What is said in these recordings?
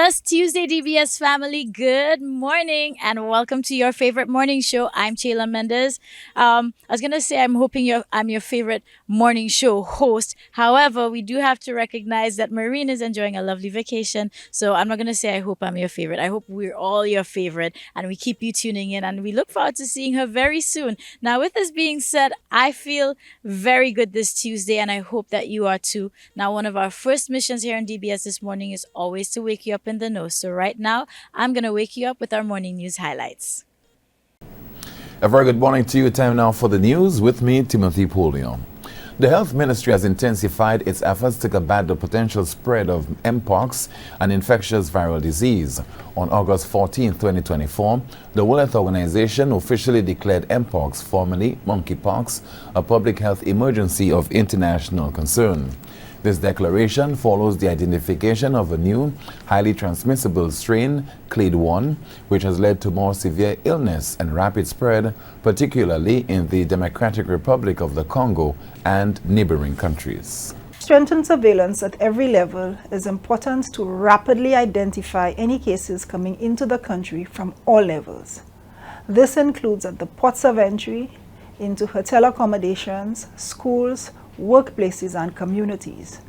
Blessed Tuesday, DBS family. Good morning and welcome to your favorite morning show. I'm Chayla Mendez. I was gonna say I'm your favorite morning show host. However, we do have to recognize that Marine is enjoying a lovely vacation. So I'm not gonna say I hope I'm your favorite. I hope we're all your favorite and we keep you tuning in and we look forward to seeing her very soon. Now, with this being said, I feel very good this Tuesday and I hope that you are too. Now, one of our first missions here on DBS this morning is always to wake you up in the know. So right now, I'm going to wake you up with our morning news highlights. A very good morning to you. Time now for the news with me, Timothy Polio. The Health Ministry has intensified its efforts to combat the potential spread of mpox, an infectious viral disease. On August 14, 2024, the World Health Organization officially declared mpox, formerly monkeypox, a public health emergency of international concern. This declaration follows the identification of a new, highly transmissible strain, Clade 1, which has led to more severe illness and rapid spread, particularly in the Democratic Republic of the Congo and neighboring countries. Strengthened surveillance at every level is important to rapidly identify any cases coming into the country from all levels. This includes at the ports of entry, into hotel accommodations, schools, workplaces and communities.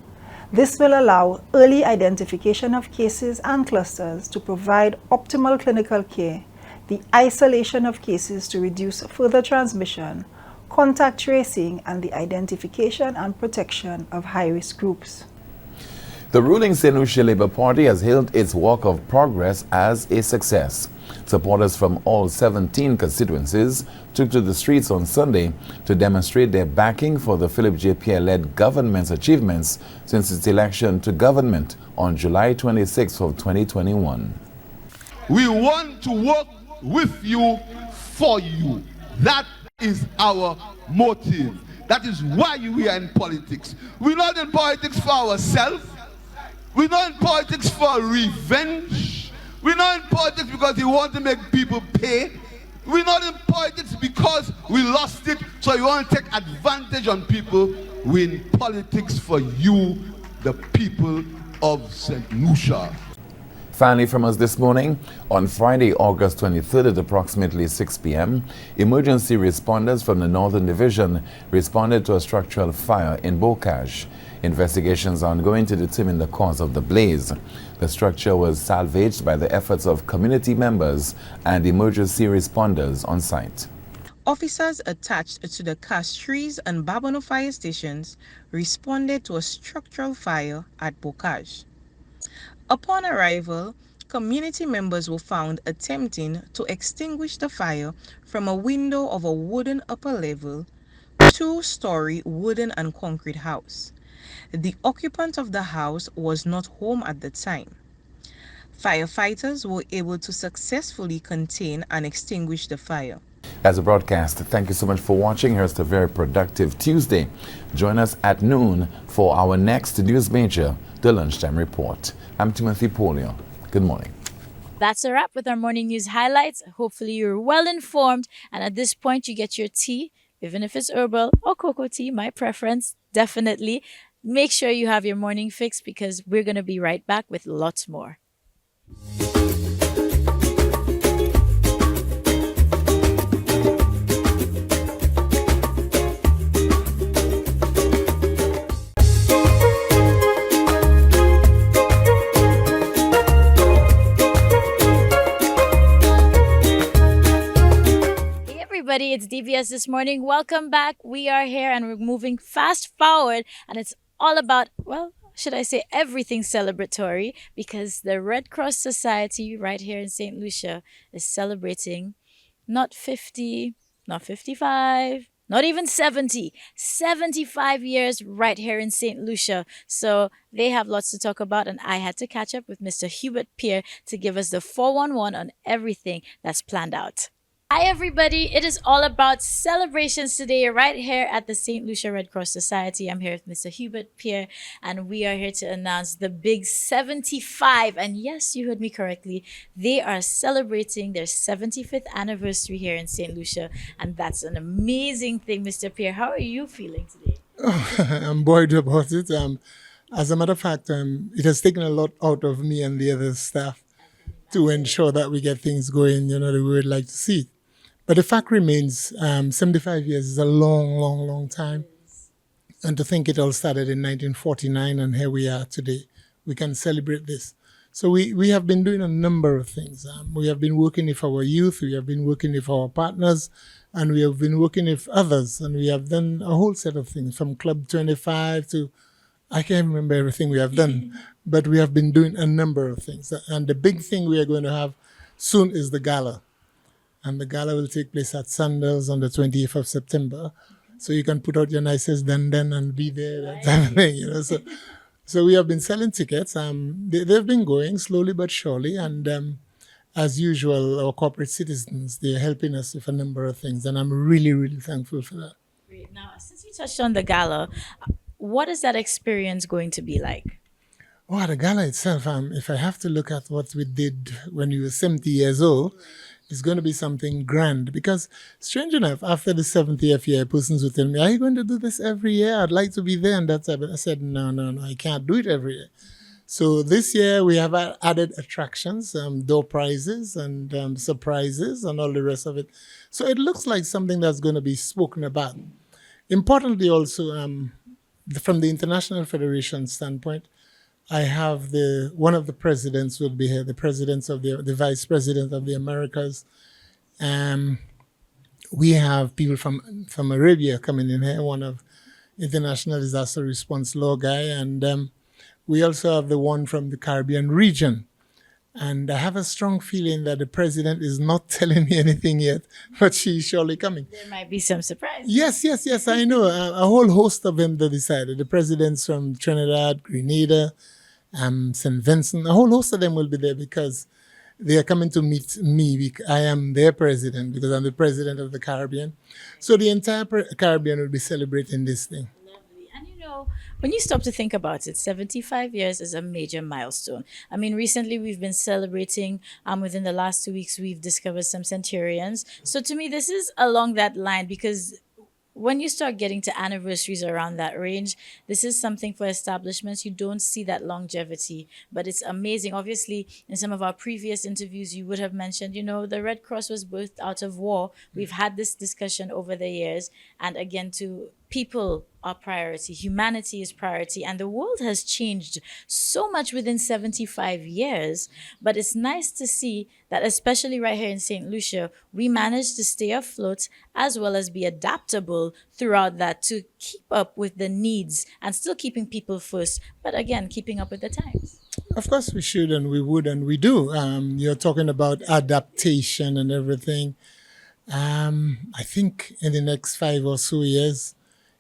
This will allow early identification of cases and clusters to provide optimal clinical care, the isolation of cases to reduce further transmission, contact tracing, and the identification and protection of high-risk groups. The ruling St. Lucia Labour Party has hailed its walk of progress as a success. Supporters from all 17 constituencies took to the streets on Sunday to demonstrate their backing for the Philip J. Pierre-led government's achievements since its election to government on July 26 of 2021. We want to work with you, for you. That is our motive. That is why we are in politics. We're not in politics for ourselves. We're not in politics for revenge. We're not in politics because we want to make people pay. We're not in politics because we lost it, so you want to take advantage on people. We're in politics for you, the people of St. Lucia. Finally, from us this morning, on Friday, August 23rd at approximately 6 p.m., emergency responders from the Northern Division responded to a structural fire in Bocage. Investigations are ongoing to determine the cause of the blaze. The structure was salvaged by the efforts of community members and emergency responders on site. Officers attached to the Castries and Babano fire stations responded to a structural fire at Bocage. Upon arrival, community members were found attempting to extinguish the fire from a window of a wooden upper level, two-story wooden and concrete house. The occupant of the house was not home at the time. Firefighters were able to successfully contain and extinguish the fire. As a broadcast, thank you so much for watching. Here's a very productive Tuesday. Join us at noon for our next news major, the Lunchtime Report. I'm Timothy Polio. Good morning. That's a wrap with our morning news highlights. Hopefully you're well informed and at this point you get your tea, even if it's herbal or cocoa tea, my preference, definitely. Make sure you have your morning fix because we're going to be right back with lots more. Everybody, it's DBS This Morning. Welcome back. We are here and we're moving fast forward and it's all about, well, should I say everything celebratory because the Red Cross Society right here in St. Lucia is celebrating not 50, not 55, not even 70, 75 years right here in St. Lucia. So they have lots to talk about and I had to catch up with Mr. Hubert Pierre to give us the 411 on everything that's planned out. Hi everybody, it is all about celebrations today right here at the St. Lucia Red Cross Society. I'm here with Mr. Hubert Pierre and we are here to announce the big 75. And yes, you heard me correctly. They are celebrating their 75th anniversary here in St. Lucia and that's an amazing thing, Mr. Pierre. How are you feeling today? I'm worried about it. As a matter of fact, it has taken a lot out of me and the other staff to ensure that we get things going, the way we'd like to see it. But the fact remains, 75 years is a long, long, long time. And to think it all started in 1949 and here we are today, we can celebrate this. So we have been doing a number of things. We have been working with our youth, we have been working with our partners, and we have been working with others. And we have done a whole set of things from Club 25 to, I can't remember everything we have done, but we have been doing a number of things. And the big thing we are going to have soon is the gala. And the gala will take place at Sandals on the 20th of September. So you can put out your nicest dandan and be there, that type of thing. So we have been selling tickets. They've been going slowly but surely. And as usual, our corporate citizens, they're helping us with a number of things. And I'm really, really thankful for that. Great. Now, since you touched on the gala, what is that experience going to be like? Oh, the gala itself, if I have to look at what we did when we were 70 years old, it's going to be something grand. Because, strange enough, after the 70th year, persons would tell me, are you going to do this every year? I'd like to be there. And that's it. But I said, no, I can't do it every year. So this year we have added attractions, door prizes and surprises and all the rest of it. So it looks like something that's going to be spoken about. Importantly also, from the International Federation standpoint, I have one of the presidents will be here, the presidents of the vice president of the Americas. We have people from Arabia coming in here, one of International Disaster Response Law guy, and we also have the one from the Caribbean region. And I have a strong feeling that the president is not telling me anything yet, but she's surely coming. There might be some surprise. Yes, I know. A whole host of them that decided. The presidents from Trinidad, Grenada, St. Vincent, a whole host of them will be there because they are coming to meet me. I am their president because I'm the president of the Caribbean. So the entire Caribbean will be celebrating this thing. Lovely. And when you stop to think about it, 75 years is a major milestone. I mean, recently we've been celebrating, within the last 2 weeks, we've discovered some centurions. So to me, this is along that line because when you start getting to anniversaries around that range, this is something for establishments. You don't see that longevity, but it's amazing. Obviously, in some of our previous interviews, you would have mentioned, the Red Cross was birthed out of war. We've had this discussion over the years. And again, to people are priority, humanity is priority, and the world has changed so much within 75 years. But it's nice to see that, especially right here in St. Lucia, we managed to stay afloat as well as be adaptable throughout that to keep up with the needs and still keeping people first, but again, keeping up with the times. Of course we should and we would and we do. You're talking about adaptation and everything. I think in the next 5 or so years,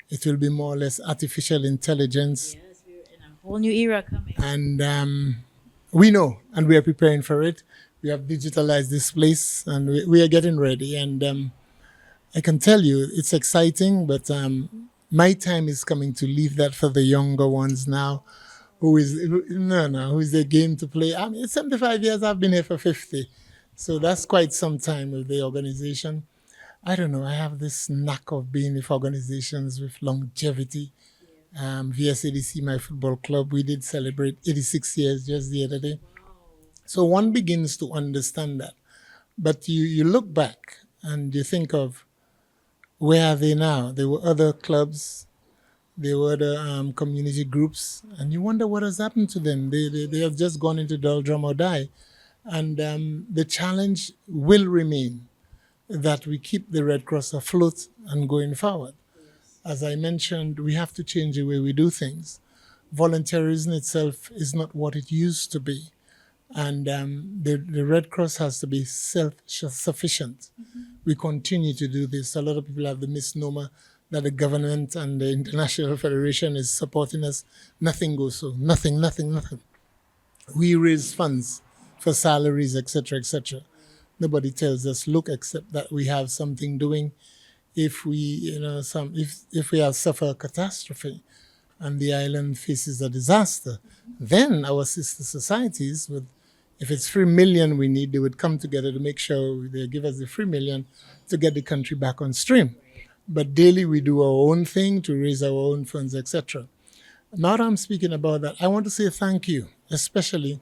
it will be more or less artificial intelligence. Yes, we're in a whole new era coming. And we know, and we are preparing for it. We have digitalized this place, and we are getting ready. And I can tell you, it's exciting, but my time is coming to leave that for the younger ones now. Who is the game to play? I mean, it's 75 years, I've been here for 50. So that's quite some time with the organization. I don't know, I have this knack of being with organizations with longevity. VSADC, my football club, we did celebrate 86 years just the other day. So one begins to understand that. But you look back and you think of where are they now? There were other clubs, there were other community groups, and you wonder what has happened to them. They have just gone into doldrum or die. And the challenge will remain that we keep the Red Cross afloat and going forward. As I mentioned, we have to change the way we do things. Volunteerism itself is not what it used to be. And the Red Cross has to be self-sufficient. We continue to do this. A lot of people have the misnomer that the government and the International Federation is supporting us. Nothing goes so. Nothing. We raise funds for salaries, etc., etc. Nobody tells us, look, except that we have something doing. If we, if we have suffered a catastrophe and the island faces a disaster, then our sister societies would, if it's 3 million we need, they would come together to make sure they give us the 3 million to get the country back on stream. But daily we do our own thing to raise our own funds, etc. Now that I'm speaking about that, I want to say thank you, especially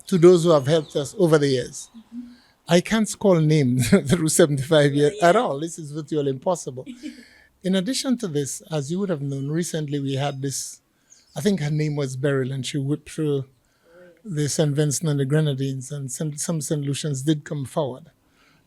to those who have helped us over the years. I can't call names through 75 years at all. This is virtually impossible. In addition to this, as you would have known, recently we had this, I think her name was Beryl, and she whipped through the St. Vincent and the Grenadines, and some St. Lucians did come forward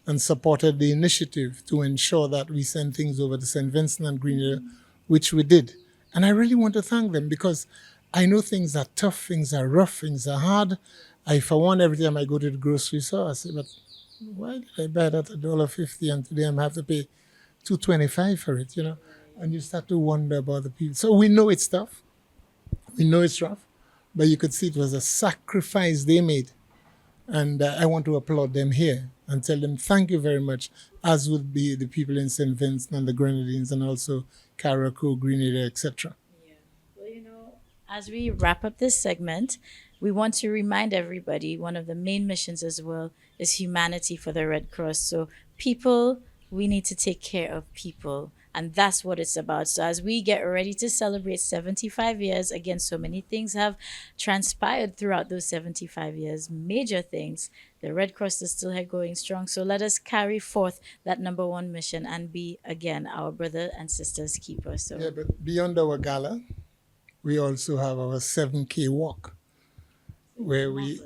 and supported the initiative to ensure that we send things over to St. Vincent and Grenada, which we did. And I really want to thank them because I know things are tough, things are rough, things are hard. I, for one, every time I go to the grocery store, I say, but why did I buy that $1.50 and today I'm have to pay $2.25 for it, And you start to wonder about the people. So we know it's tough. We know it's rough. But you could see it was a sacrifice they made. And I want to applaud them here and tell them thank you very much, as would be the people in St. Vincent and the Grenadines and also Carriacou, Grenada, etc. As we wrap up this segment, we want to remind everybody one of the main missions as well is humanity for the Red Cross. So people, we need to take care of people. And that's what it's about. So as we get ready to celebrate 75 years, again, so many things have transpired throughout those 75 years, major things. The Red Cross is still here going strong. So let us carry forth that number one mission and be, again, our brother and sisters keeper. So Yeah, but beyond our gala, we also have our 7K walk, where we,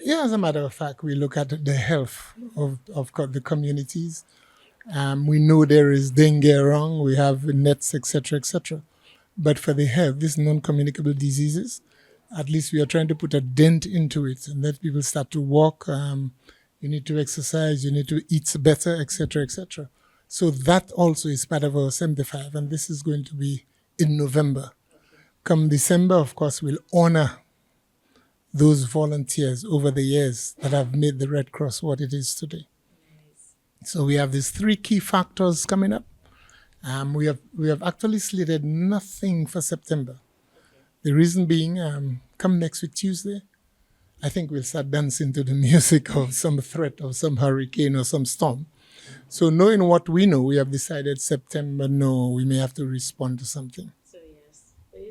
yeah, as a matter of fact, we look at the health of the communities. We know there is dengue around, we have nets, etc., etc. But for the health, these non-communicable diseases, at least we are trying to put a dent into it and let people start to walk. You need to exercise, you need to eat better, etc., etc. So that also is part of our 75, and this is going to be in November. Come December, of course, we'll honor those volunteers over the years that have made the Red Cross what it is today. So we have these three key factors coming up. We have actually slated nothing for September. The reason being, come next week Tuesday, I think we'll start dancing to the music of some threat of some hurricane or some storm. So knowing what we know, we have decided September, no, we may have to respond to something.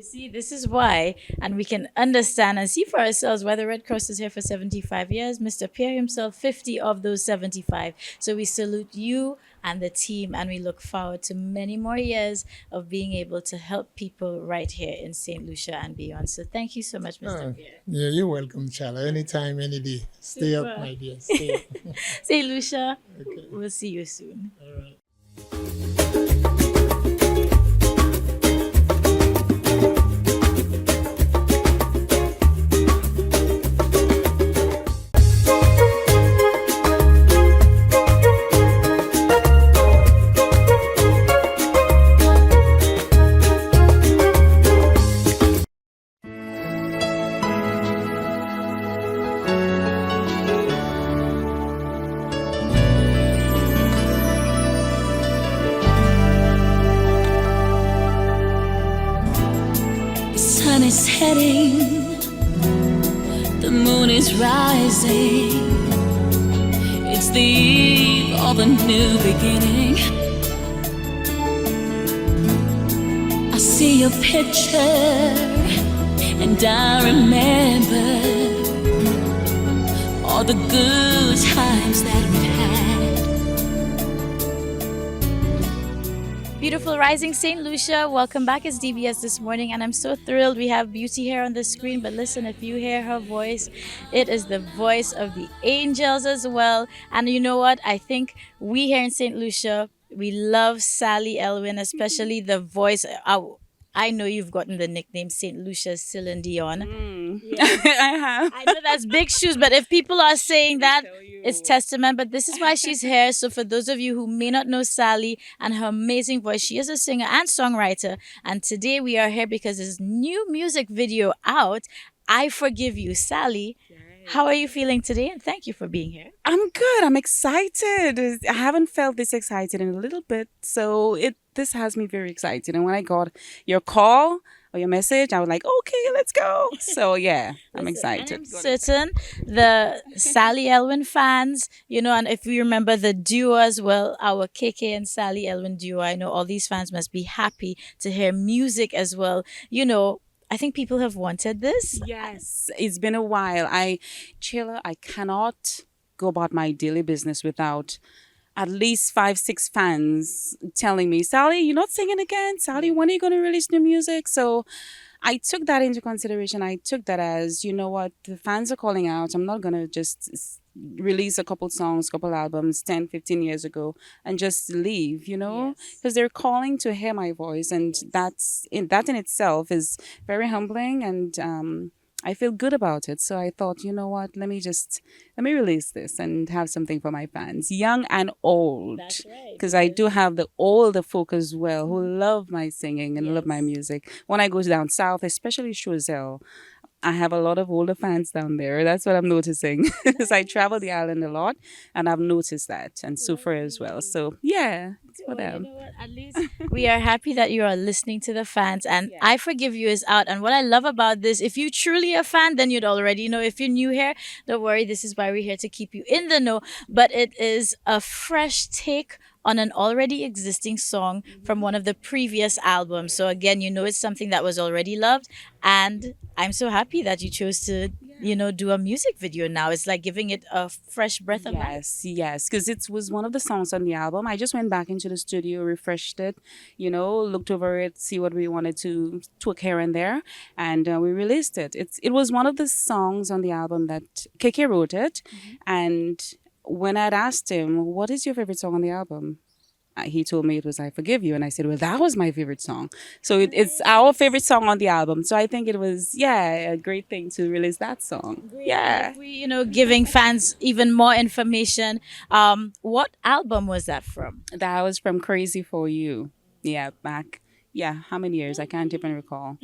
you see, this is why, and we can understand and see for ourselves why the Red Cross is here for 75 years. Mr. Pierre himself, 50 of those 75. So we salute you and the team, and we look forward to many more years of being able to help people right here in St. Lucia and beyond. So thank you so much, Mr. Pierre. Yeah, you're welcome, Chala. Anytime, any day. Stay Super. up, my dear. Stay up. St. Lucia, Okay. we'll see you soon. All right. Sun is setting, the moon is rising. It's the eve of a new beginning. I see your picture and I remember all the good times that we've had. Beautiful rising St. Lucia, welcome back. It's DBS this morning, and I'm so thrilled we have Beauty here on the screen. But listen, if you hear her voice, it is the voice of the angels as well. And you know what? I think we here in St. Lucia, we love Sally Elwin, especially the voice. I know you've gotten the nickname St. Lucia's Celine Dion. I have. I know that's big shoes, but if people are saying that, it's testament. But this is why she's here. So for those of you who may not know Sally and her amazing voice, she is a singer and songwriter. And today we are here because there's new music video out, I Forgive You. Sally, how are you feeling today? And thank you for being here. I'm good. I'm excited. I haven't felt this excited in a little bit. So this has me very excited. And when I got your call or your message, I was like, okay, let's go. So yeah, I'm excited. I'm certain the Sally Elwin fans, and if we remember the duo as well, our KK and Sally Elwin duo, I know all these fans must be happy to hear music as well. I think people have wanted this. Yes, it's been a while. Chilla, I cannot go about my daily business without at least 5, 6 fans telling me, Sally, you're not singing again. Sally, when are you going to release new music? So I took that into consideration. I took that as, you know what, the fans are calling out. I'm not going to just release a couple songs, couple albums 10, 15 years ago and just leave, because they're calling to hear my voice. And that in itself is very humbling. And I feel good about it. So I thought, you know what, let me release this and have something for my fans, young and old. That's right. Because I do have the older folk as well who love my singing and love my Yes. music. When I go down south, especially Choiseul, I have a lot of older fans down there. That's what I'm noticing. Because I travel the island a lot and I've noticed that. And Sufra as well. So yeah, it's for Well, you them. know what? At least we are happy that you are listening to the fans. And Yeah. I Forgive You is out. And what I love about this, if you truly a fan, then you'd already know. If you're new here, don't worry. This is why we're here to keep you in the know. But it is a fresh take on an already existing song from one of the previous albums. So again, it's something that was already loved. And I'm so happy that you chose to, do a music video now. It's like giving it a fresh breath of life. Yes, because it was one of the songs on the album. I just went back into the studio, refreshed it, looked over it, see what we wanted to tweak here and there, and we released it. It was one of the songs on the album that KK wrote it, and when I'd asked him, "What is your favorite song on the album?" He told me it was "I Forgive You," and I said, "Well, that was my favorite song." So it's our favorite song on the album. So I think it was a great thing to release that song. Yeah. If we, giving fans even more information, what album was that from? That was from Crazy for You. Yeah, back. Yeah, how many years? I can't even recall.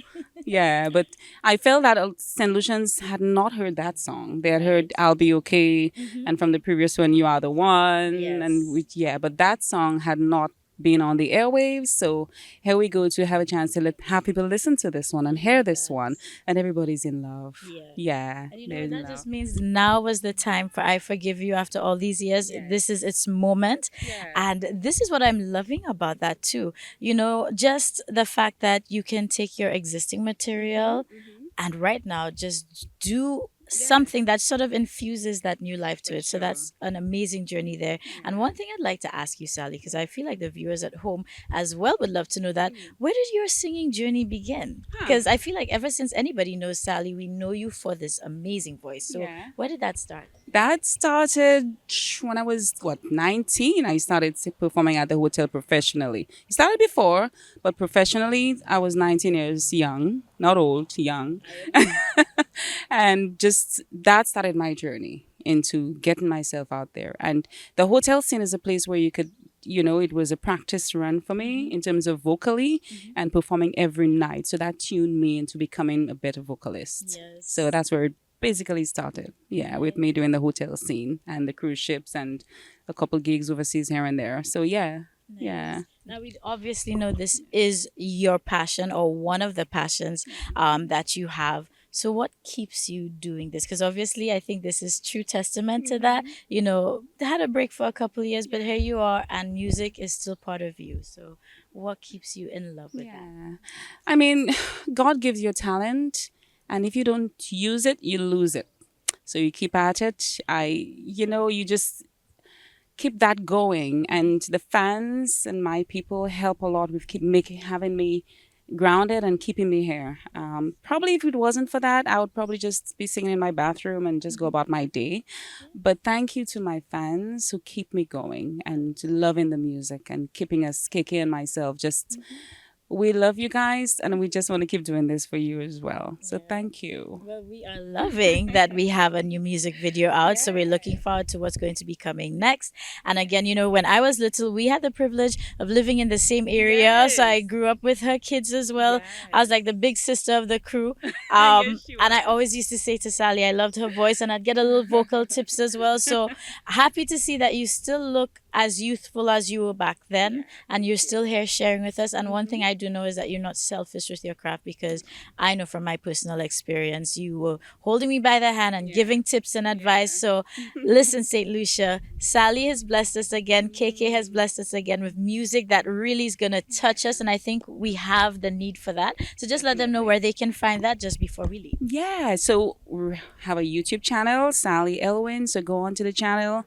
Yeah, but I felt that St. Lucians had not heard that song. They had heard I'll Be Okay, and from the previous one, You Are the One. Yes. And but that song had not been on the airwaves. So here we go to have a chance to have people listen to this one and hear this one. And everybody's in love. Yes. Yeah. And they're in that love. just means now was the time for I Forgive You after all these years. This is its moment. And this is what I'm loving about that too. Just the fact that you can take your existing material and right now just do something that sort of infuses that new life to it. So that's an amazing journey there. And one thing I'd like to ask you, Sally, because I feel like the viewers at home as well would love to know that, where did your singing journey begin? Because I feel like ever since anybody knows Sally, we know you for this amazing voice. So where did that start? That started when I was 19. I started performing at the hotel professionally. It started before, but professionally I was 19 years young, not old, young. And just that started my journey into getting myself out there. And the hotel scene is a place where you could, it was a practice run for me in terms of vocally and performing every night. So that tuned me into becoming a better vocalist. Yes. So that's where it basically started. Yeah, with me doing the hotel scene and the cruise ships and a couple gigs overseas here and there. So yeah. Yeah. Now we obviously know this is your passion or one of the passions that you have. So what keeps you doing this? Because obviously I think this is true testament to that. They had a break for a couple of years, but here you are and music is still part of you. So what keeps you in love with that? I mean, God gives you a talent, and if you don't use it, you lose it. So you keep at it. You just keep that going, and the fans and my people help a lot with having me grounded and keeping me here. Probably if it wasn't for that, I would probably just be singing in my bathroom and just go about my day. But thank you to my fans who keep me going and loving the music and keeping us, KK and myself, just we love you guys and we just want to keep doing this for you as well. So thank you. Well, we are loving that we have a new music video out. So we're looking forward to what's going to be coming next. And again, when I was little, we had the privilege of living in the same area. So I grew up with her kids as well. I was like the big sister of the crew. And I always used to say to Sally, I loved her voice and I'd get a little vocal tips as well. So happy to see that you still look as youthful as you were back then and you're still here sharing with us. And one thing I do know is that you're not selfish with your craft, because I know from my personal experience, you were holding me by the hand and giving tips and advice. So listen, St. Lucia, Sally has blessed us again. KK has blessed us again with music that really is going to touch us. And I think we have the need for that. So just let them know where they can find that just before we leave. Yeah, so we have a YouTube channel, Sally Elwin. So go onto the channel,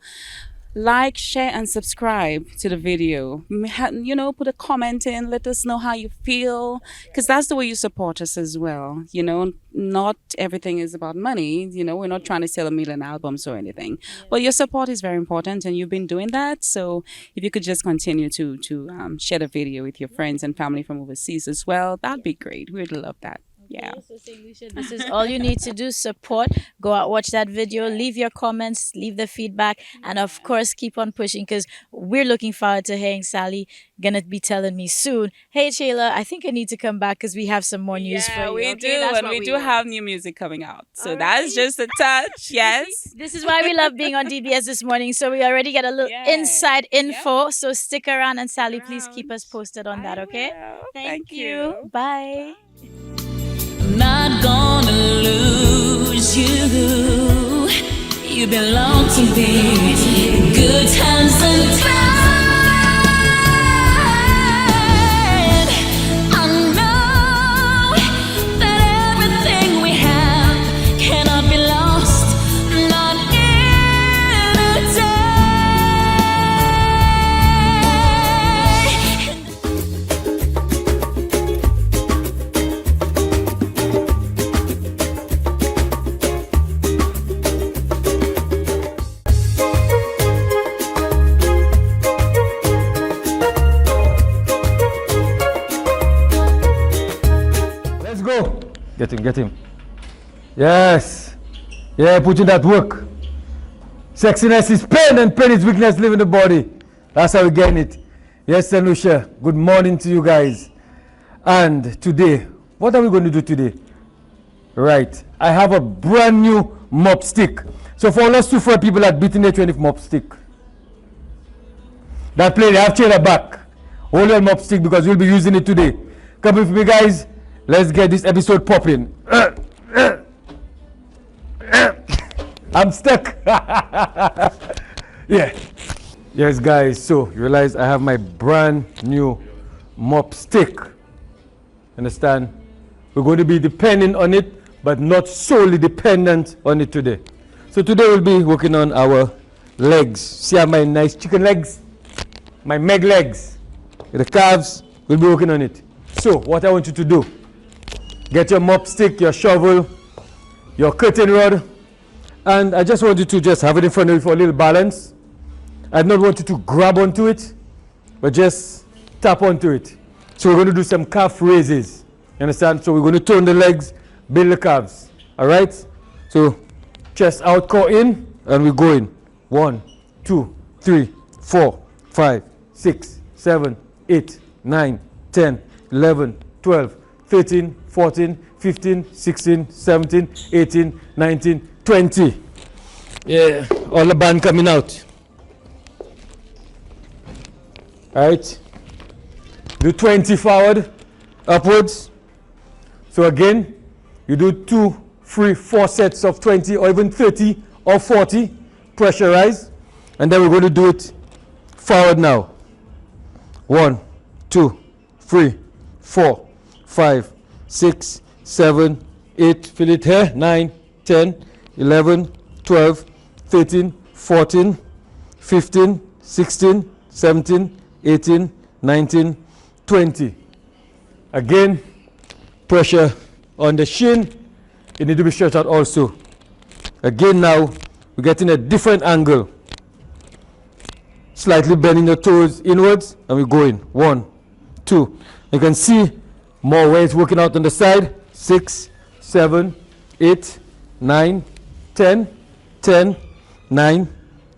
like, share, and subscribe to the video. Put a comment in, let us know how you feel, because that's the way you support us as well. Not everything is about money. We're not trying to sell 1 million albums or anything, but your support is very important, and you've been doing that. So if you could just continue to share the video with your friends and family from overseas as well, that'd be great. We'd love that. Yeah. So St. Lucia, this is all you need to do. Support. Go out, watch that video, leave your comments, leave the feedback, and of course keep on pushing, because we're looking forward to hearing Sally gonna be telling me soon, hey Shayla, I think I need to come back because we have some more news for you. We Okay? do, That's and what we do want. have new music coming out. So that's just a touch. Yes. This is why we love being on DBS this morning. So we already get a little inside info. So stick around, and Sally, please keep us posted on that, okay? Thank you. Bye. Not gonna lose you. You belong to me. Good times and bad. I know that everything we have cannot be lost. Not in a Let's go. Get him. Yes. Yeah, put in that work. Sexiness is pain, and pain is weakness living the body. That's how we get it. Yes, St. Lucia, good morning to you guys. And today, what are we going to do today? Right, I have a brand new mop stick. So for all us 2 people that beating the 20 mop stick. That play, they have chair back. Hold your mop stick because we'll be using it today. Come with me, guys. Let's get this episode popping. I'm stuck. Yeah. Yes, guys. So you realize I have my brand new mop stick. Understand? We're going to be depending on it, but not solely dependent on it today. So today we'll be working on our legs. See how my nice chicken legs? My meg legs. The calves, we'll be working on it. So what I want you to do, get your mop stick, your shovel, your curtain rod, and I just want you to just have it in front of you for a little balance. I don't want you to grab onto it, but just tap onto it. So we're going to do some calf raises. You understand? So we're going to turn the legs, build the calves. All right? So chest out, core in, and we're going. 1, 2, 3, 4, 5, 6, 7, 8, 9, 10, 11, 12, 13, 14, 15, 16, 17, 18, 19, 20. Yeah, all the band coming out. All right. Do 20 forward, upwards. So again, you do 2, 3, 4 sets of 20 or even 30 or 40. Pressurize. And then we're going to do it forward now. 1, 2, 3, 4, 5, 6, 7, 8. Feel it here. 9, 10, 11, 12, 13, 14, 15, 16, 17, 18, 19, 20. Again, pressure on the shin. It needs to be stretched out also. Again now, we're getting a different angle. Slightly bending your toes inwards, and we're going. 1, 2. You can see more ways working out on the side. 6, 7, 8, 9, 10, 10, 9,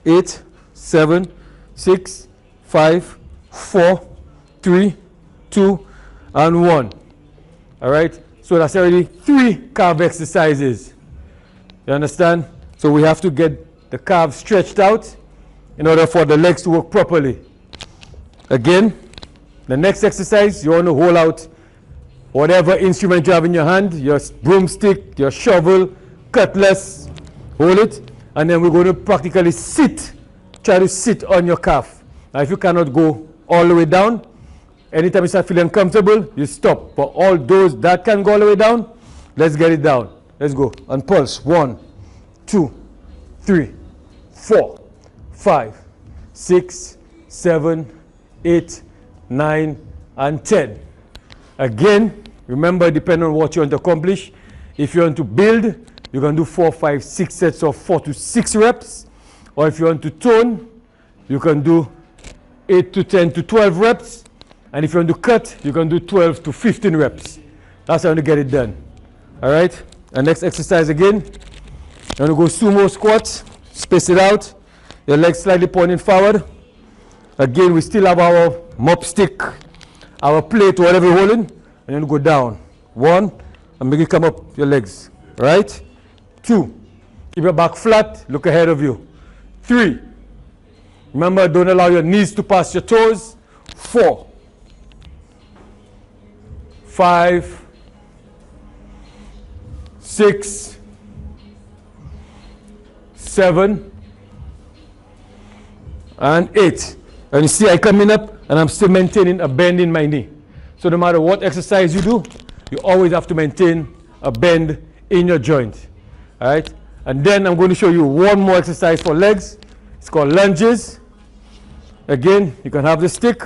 8, 7, 6, 5, 4, 3, 2, and 1. All right? So that's already 3 calf exercises. You understand? So we have to get the calves stretched out in order for the legs to work properly. Again, The next exercise, you want to hold out whatever instrument you have in your hand, your broomstick, your shovel, cutlass, hold it, and then we're going to practically sit, try to sit on your calf. Now if you cannot go all the way down, anytime you start feeling uncomfortable, you stop. For all those that can go all the way down, let's get it down. Let's go. And pulse. 1, 2, 3, 4, 5, 6, 7, 8, 9, and 10. Again, remember, depending on what you want to accomplish, if you want to build, you can do 4, 5, 6 sets of 4 to 6 reps. Or if you want to tone, you can do 8 to 10 to 12 reps. And if you want to cut, you can do 12 to 15 reps. That's how you want to get it done. All right? And next exercise again. You want to go sumo squats. Space it out. Your legs slightly pointing forward. Again, we still have our mop stick, our plate, whatever you're holding. And then go down. 1, and make it come up your legs. Right? 2. Keep your back flat. Look ahead of you. 3. Remember, don't allow your knees to pass your toes. 4. 5. 6. 7. And 8. And you see I coming up and I'm still maintaining a bend in my knee. So no matter what exercise you do, you always have to maintain a bend in your joint. All right? And then I'm going to show you one more exercise for legs. It's called lunges. Again, you can have the stick,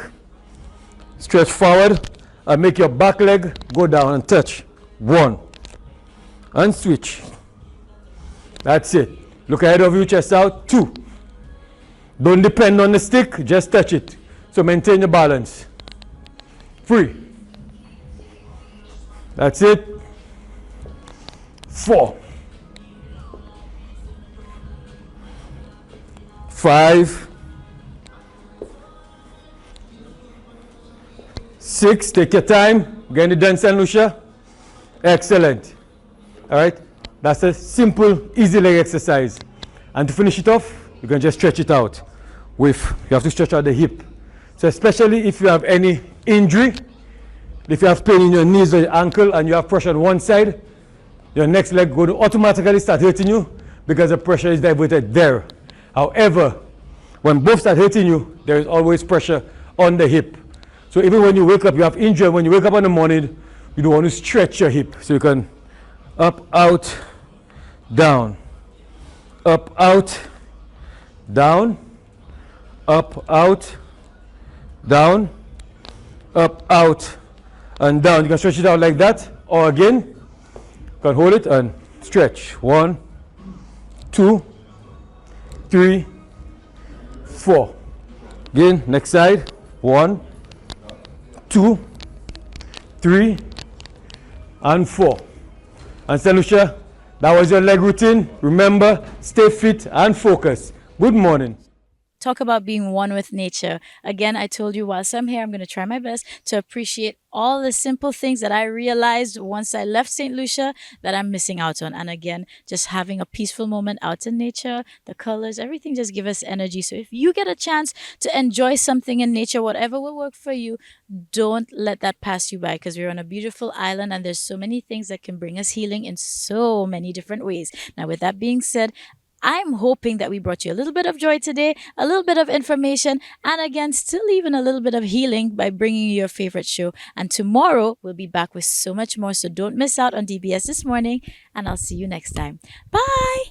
stretch forward, and make your back leg go down and touch. 1. And switch. That's it. Look ahead of you, chest out. 2. Don't depend on the stick, just touch it. So maintain your balance. 3. That's it. 4. 5. 6. Take your time. Getting it done, St. Lucia. Excellent. All right. That's a simple, easy leg exercise. And to finish it off, you can just stretch it out. You have to stretch out the hip. So especially if you have any injury, if you have pain in your knees or your ankle and you have pressure on one side, your next leg going to automatically start hurting you because the pressure is diverted there. However, when both start hurting you, there is always pressure on the hip. So even when you wake up, you have injury. When you wake up in the morning, you don't want to stretch your hip. So you can up, out, down, up, out, down, up, out, down, up, out, and down. You can stretch it out like that, or again, you can hold it and stretch. 1, 2, 3, 4. Again, next side. 1, 2, 3, and 4. And St. Lucia, that was your leg routine. Remember, stay fit and focus. Good morning. Talk about being one with nature. Again, I told you whilst I'm here, I'm going to try my best to appreciate all the simple things that I realized once I left St. Lucia that I'm missing out on. And again, just having a peaceful moment out in nature, the colors, everything just give us energy. So if you get a chance to enjoy something in nature, whatever will work for you, don't let that pass you by, because we're on a beautiful island and there's so many things that can bring us healing in so many different ways. Now, with that being said, I'm hoping that we brought you a little bit of joy today, a little bit of information, and again, still even a little bit of healing by bringing you your favorite show. And tomorrow, we'll be back with so much more. So don't miss out on DBS This Morning, and I'll see you next time. Bye!